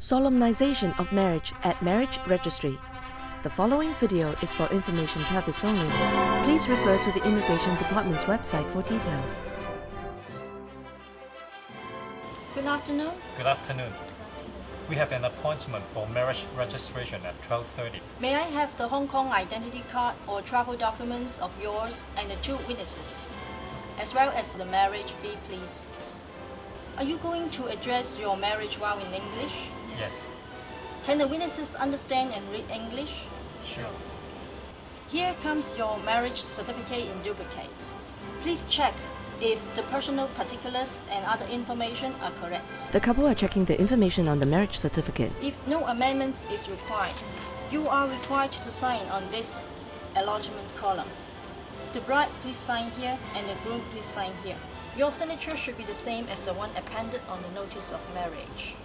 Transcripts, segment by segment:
Solemnization of marriage at marriage registry. The following video is for information purpose only. Please refer to the Immigration Department's website for details. Good afternoon. Good afternoon. We have an appointment for marriage registration at 12:30. May I have the Hong Kong identity card or travel documents of yours and the two witnesses, as well as the marriage fee, please? Are you going to address your marriage vow in English? Yes. Can the witnesses understand and read English? Sure. Here comes your marriage certificate in duplicate. Please check if the personal particulars and other information are correct. The couple are checking the information on the marriage certificate. If no amendments is required, you are required to sign on this acknowledgement column. The bride please sign here and the groom please sign here. Your signature should be the same as the one appended on the notice of marriage.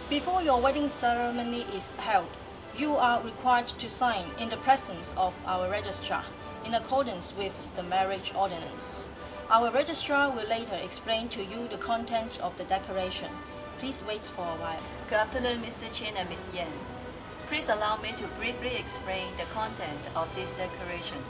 Before your wedding ceremony is held, you are required to sign in the presence of our registrar in accordance with the marriage ordinance. Our registrar will later explain to you the content of the declaration. Please wait for a while. Good afternoon, Mr. Chin and Ms. Yan. Please allow me to briefly explain the content of this declaration.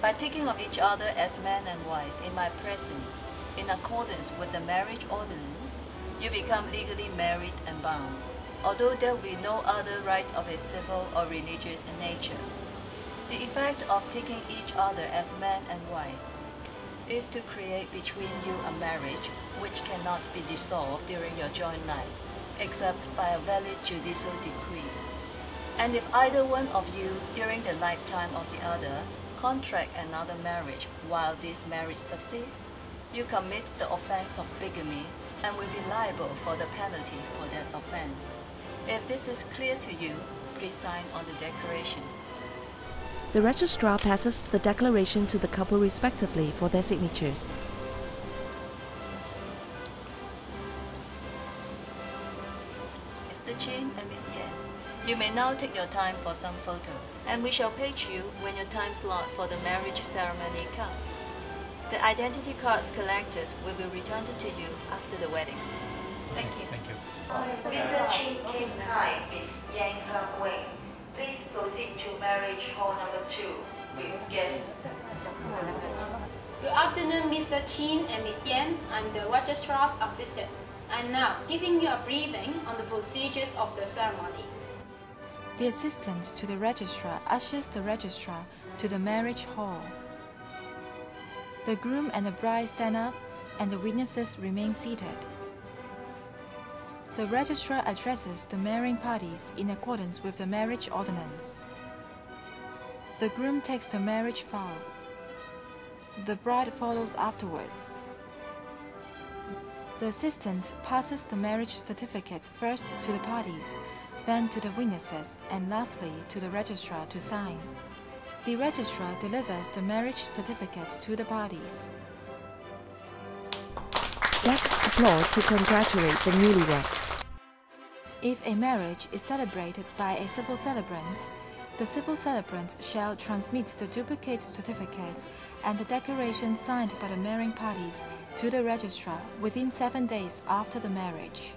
By taking of each other as man and wife in my presence, in accordance with the marriage ordinance, you become legally married and bound, although there will be no other right of a civil or religious nature. The effect of taking each other as man and wife is to create between you a marriage which cannot be dissolved during your joint lives, except by a valid judicial decree. And if either one of you, during the lifetime of the other, contract another marriage while this marriage subsists, you commit the offense of bigamy and will be liable for the penalty for that offense. If this is clear to you, please sign on the declaration. The registrar passes the declaration to the couple respectively for their signatures. Mr. Chin and Ms. Yan, you may now take your time for some photos, and we shall page you when your time slot for the marriage ceremony comes. The identity cards collected will be returned to you after the wedding. Thank you. Thank you. Mr. Chin Kim Kai, Ms. Yang Kang Wei, please proceed to marriage hall number 2 with guests. Good afternoon, Mr. Chin and Ms. Yan. I'm the registrar's assistant. I'm now giving you a briefing on the procedures of the ceremony. The assistant to the registrar ushers the registrar to the marriage hall. The groom and the bride stand up, and the witnesses remain seated. The registrar addresses the marrying parties in accordance with the marriage ordinance. The groom takes the marriage vow. The bride follows afterwards. The assistant passes the marriage certificates first to the parties, then to the witnesses, and lastly to the registrar to sign. The registrar delivers the marriage certificates to the parties. Guests applaud to congratulate the newlyweds. If a marriage is celebrated by a civil celebrant, the civil celebrant shall transmit the duplicate certificates and the declaration signed by the marrying parties to the registrar within 7 days after the marriage.